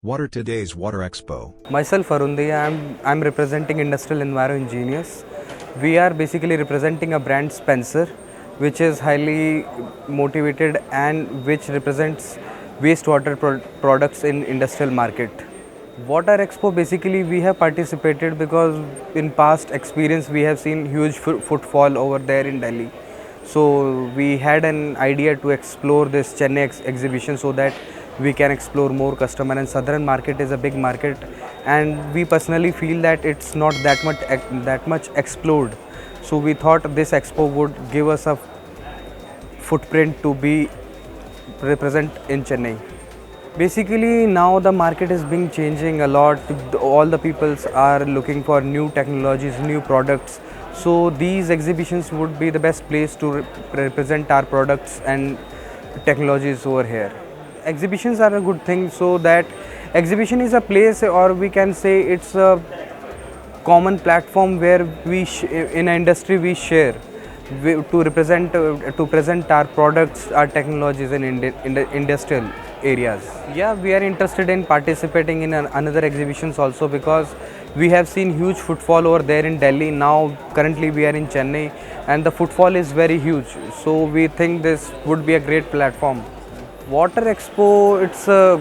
What are today's Water Expo? Myself Arundi, I'm representing Industrial Enviro Engineers. We are basically representing a brand Spencer, which is highly motivated and which represents wastewater products in industrial market. Water Expo, basically we have participated because in past experience we have seen huge footfall over there in Delhi. So we had an idea to explore this Chennai exhibition so that we can explore more customer, and southern market is a big market and we personally feel that it's not that much explored. So we thought this expo would give us a footprint to be represent in Chennai. Basically now the market is being changing a lot. All the peoples are looking for new technologies, new products. So these exhibitions would be the best place to represent our products and technologies over here. Exhibitions are a good thing, so that exhibition is a place, or we can say it's a common platform where in an industry we share to present our products, our technologies in the industrial areas. Yeah, we are interested in participating in another exhibitions also because we have seen huge footfall over there in Delhi. Now currently we are in Chennai and the footfall is very huge. So we think this would be a great platform. Water Expo, it's a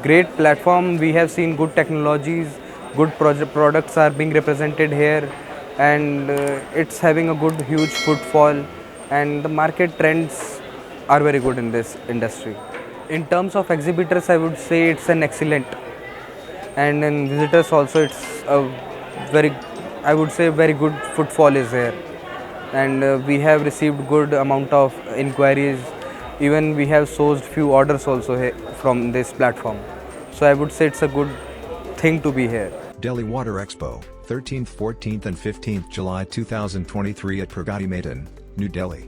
great platform. We have seen good technologies, good products are being represented here, and it's having a good huge footfall, and the market trends are very good in this industry. In terms of exhibitors, I would say it's an excellent, and in visitors also it's a very, I would say very good footfall is here, and we have received good amount of inquiries. Even we have sourced few orders also here from this platform. So I would say it's a good thing to be here. Delhi Water Expo, 13th, 14th and 15th July 2023 at Pragati Maidan, New Delhi.